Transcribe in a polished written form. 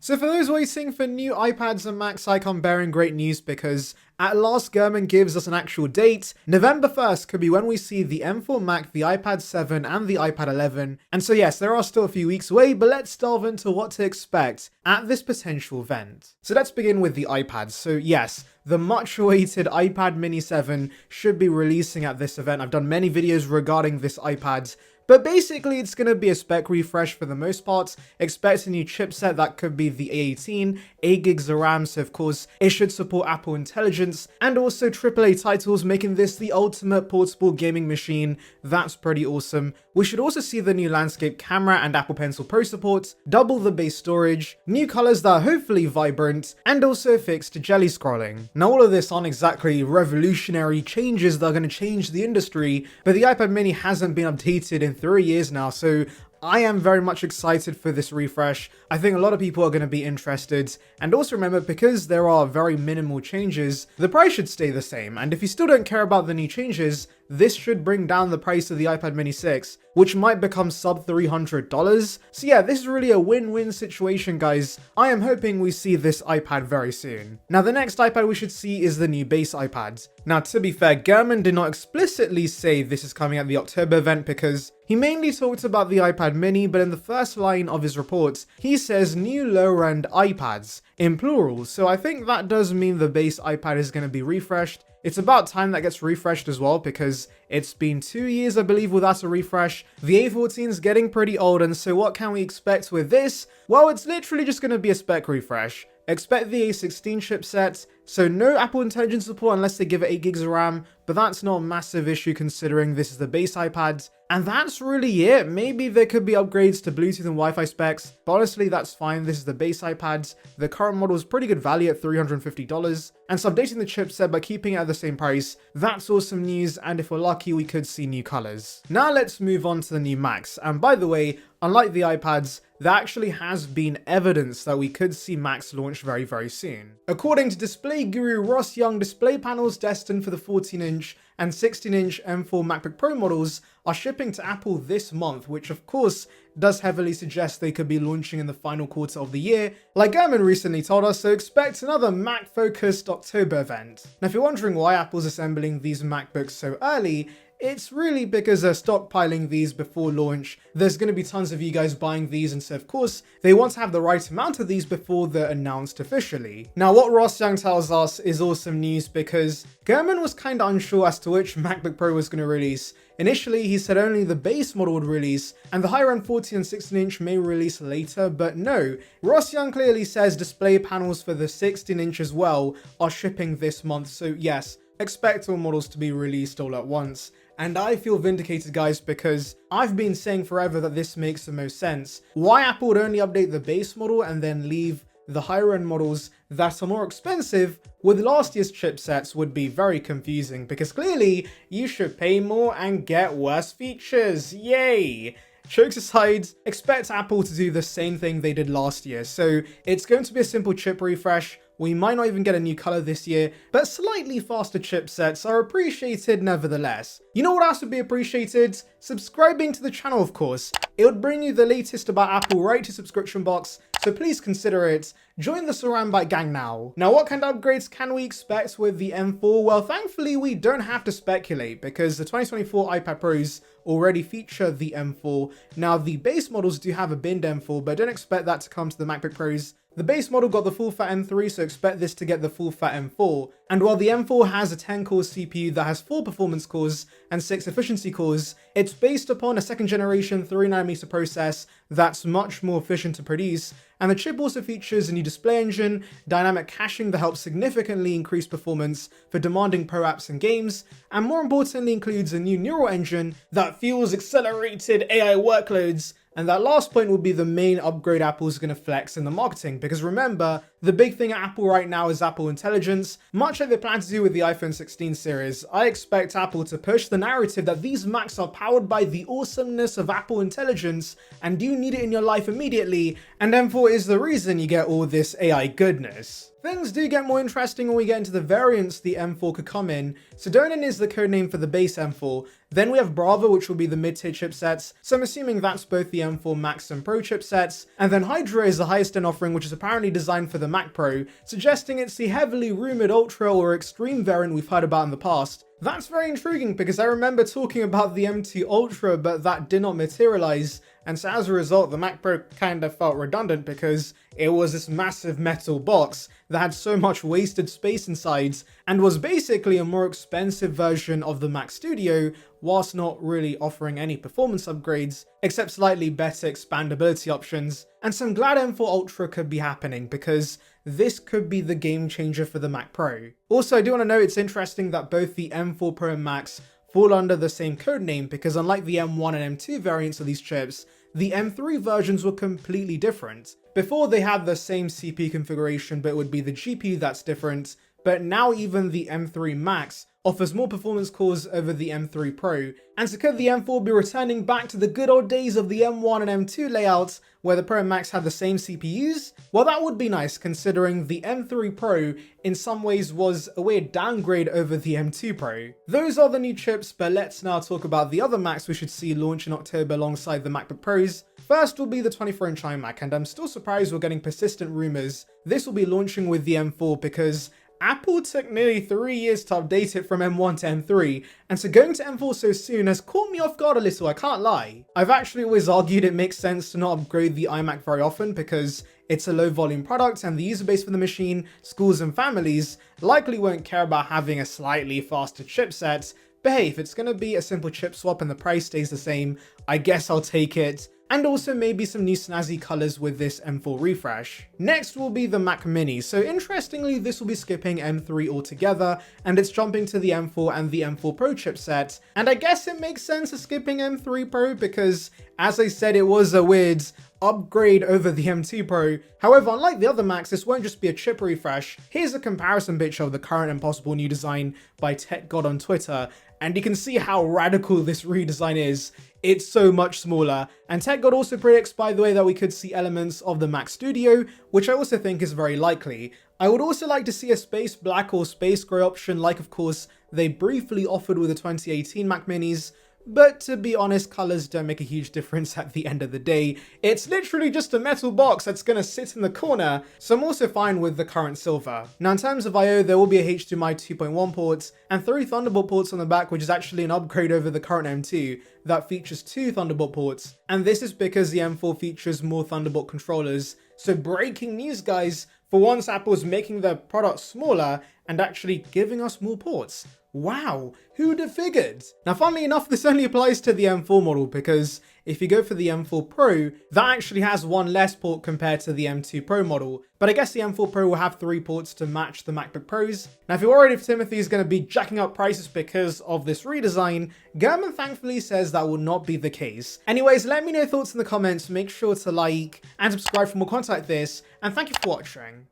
So for those waiting for new iPads and Macs, I come bearing great news because at last Gurman gives us an actual date. November 1st could be when we see the M4 Mac, the iPad 7 and the iPad 11. And so yes, there are still a few weeks away, but let's delve into what to expect at this potential event. So let's begin with the iPads. So yes, the much awaited iPad mini 7 should be releasing at this event. I've done many videos regarding this iPad. But basically, it's going to be a spec refresh for the most part. Expect a new chipset that could be the A18, 8 gigs of RAM, so of course it should support Apple Intelligence, and also AAA titles, making this the ultimate portable gaming machine. That's pretty awesome. We should also see the new landscape camera and Apple Pencil Pro support, double the base storage, new colors that are hopefully vibrant, and also fixed jelly scrolling. Now all of this aren't exactly revolutionary changes that are going to change the industry, but the iPad mini hasn't been updated in 3 years now, so I am very much excited for this refresh. I think a lot of people are going to be interested, and also remember, because there are very minimal changes, the price should stay the same, and if you still don't care about the new changes, this should bring down the price of the iPad mini 6, which might become sub $300. So yeah, this is really a win-win situation, guys. I am hoping we see this iPad very soon. Now the next iPad we should see is the new base iPad. Now to be fair, Gurman did not explicitly say this is coming at the October event because he mainly talked about the iPad mini, but in the first line of his report, he says new lower-end iPads, in plural, so I think that does mean the base iPad is going to be refreshed. It's about time that gets refreshed as well because it's been 2 years, I believe, without a refresh. The A14 is getting pretty old, and so what can we expect with this? Well, it's literally just going to be a spec refresh. Expect the A16 chipset, so no Apple Intelligence support unless they give it 8 gigs of RAM, but that's not a massive issue considering this is the base iPad. And that's really it. Maybe there could be upgrades to Bluetooth and Wi-Fi specs, but honestly that's fine. This is the base iPad. The current model is pretty good value at $350, and so updating the chipset by keeping it at the same price, that's awesome news, and if we're lucky we could see new colors. Now let's move on to the new Macs, and by the way, unlike the iPads, there actually has been evidence that we could see Macs launch very soon. According to display guru Ross Young, display panels destined for the 14-inch and 16-inch M4 MacBook Pro models are shipping to Apple this month, which of course does heavily suggest they could be launching in the final quarter of the year, like Gurman recently told us, so expect another Mac-focused October event. Now if you're wondering why Apple's assembling these MacBooks so early, it's really because they're stockpiling these before launch. There's going to be tons of you guys buying these, and so of course they want to have the right amount of these before they're announced officially. Now what Ross Young tells us is awesome news because Gurman was kind of unsure as to which MacBook Pro was going to release. Initially he said only the base model would release and the higher end 14 and 16-inch may release later, but no. Ross Young clearly says display panels for the 16-inch as well are shipping this month, so yes, expect all models to be released all at once. And I feel vindicated, guys, because I've been saying forever that this makes the most sense. Why Apple would only update the base model and then leave the higher end models that are more expensive with last year's chipsets would be very confusing, because clearly you should pay more and get worse features. Yay! Jokes aside, expect Apple to do the same thing they did last year. So it's going to be a simple chip refresh. We might not even get a new color this year, but slightly faster chipsets are appreciated nevertheless. You know what else would be appreciated? Subscribing to the channel, of course. It would bring you the latest about Apple right to subscription box, so please consider it. Join the Saranbyte gang now. Now what kind of upgrades can we expect with the M4? Well, thankfully we don't have to speculate because the 2024 iPad Pros already feature the M4. Now the base models do have a binned M4, but don't expect that to come to the MacBook Pros. The base model got the full fat M3, so expect this to get the full fat M4. And while the M4 has a 10-core CPU that has 4 performance cores and 6 efficiency cores, it's based upon a second generation 3nm process that's much more efficient to produce. And the chip also features a new display engine, dynamic caching that helps significantly increase performance for demanding pro apps and games, and more importantly includes a new neural engine that fuels accelerated AI workloads. And that last point will be the main upgrade Apple's going to flex in the marketing, because remember, the big thing at Apple right now is Apple Intelligence. Much like they plan to do with the iPhone 16 series, I expect Apple to push the narrative that these Macs are powered by the awesomeness of Apple Intelligence and you need it in your life immediately, and M4 is the reason you get all this AI goodness. Things do get more interesting when we get into the variants the M4 could come in. Sedonin is the codename for the base M4. Then we have Bravo, which will be the mid-tier chipsets, so I'm assuming that's both the M4 Max and Pro chipsets. And then Hydra is the highest end offering, which is apparently designed for the Mac Pro, suggesting it's the heavily rumored Ultra or Extreme variant we've heard about in the past. That's very intriguing because I remember talking about the M2 Ultra, but that did not materialize. And so as a result, the Mac Pro kind of felt redundant because it was this massive metal box that had so much wasted space inside and was basically a more expensive version of the Mac Studio, whilst not really offering any performance upgrades, except slightly better expandability options. And so I'm glad M4 Ultra could be happening because this could be the game changer for the Mac Pro. Also, I do want to note it's interesting that both the M4 Pro and Max fall under the same codename because unlike the M1 and M2 variants of these chips, the M3 versions were completely different. Before they had the same CPU configuration, but it would be the GPU that's different, but now even the M3 Max offers more performance cores over the M3 Pro, and so could the M4 be returning back to the good old days of the M1 and M2 layouts where the Pro and Max had the same CPUs? Well, that would be nice considering the M3 Pro in some ways was a weird downgrade over the M2 Pro. Those are the new chips, but let's now talk about the other Macs we should see launch in October alongside the MacBook Pros. First will be the 24-inch iMac, and I'm still surprised we're getting persistent rumors this will be launching with the M4 because Apple took nearly 3 years to update it from M1 to M3, and so going to M4 so soon has caught me off guard a little, I can't lie. I've actually always argued it makes sense to not upgrade the iMac very often because it's a low volume product and the user base for the machine, schools and families, likely won't care about having a slightly faster chipset, but hey, if it's going to be a simple chip swap and the price stays the same, I guess I'll take it. And also maybe some new snazzy colors with this M4 refresh. Next will be the Mac Mini. So interestingly, this will be skipping M3 altogether, and it's jumping to the M4 and the M4 Pro chipset. And I guess it makes sense of skipping M3 Pro because, as I said, it was a weird upgrade over the M2 Pro. However, unlike the other Macs, this won't just be a chip refresh. Here's a comparison picture of the current and possible new design by TechGod on Twitter, and you can see how radical this redesign is. It's so much smaller. And TechGod also predicts, by the way, that we could see elements of the Mac Studio, which I also think is very likely. I would also like to see a space black or space grey option, like of course they briefly offered with the 2018 Mac Minis. But to be honest, colors don't make a huge difference at the end of the day. It's literally just a metal box that's gonna sit in the corner, so I'm also fine with the current silver. Now in terms of I/O, there will be a HDMI 2.1 ports and 3 Thunderbolt ports on the back, which is actually an upgrade over the current M2 that features 2 Thunderbolt ports. And this is because the M4 features more Thunderbolt controllers. So breaking news, guys, for once Apple's making their product smaller and actually giving us more ports. Wow, who'd have figured? Now funnily enough, this only applies to the M4 model because if you go for the M4 Pro, that actually has 1 less port compared to the M2 Pro model. But I guess the M4 Pro will have 3 ports to match the MacBook Pros. Now if you're worried if Timothy is going to be jacking up prices because of this redesign, Gurman thankfully says that will not be the case. Anyways, let me know your thoughts in the comments, make sure to like and subscribe for more content like this, and thank you for watching.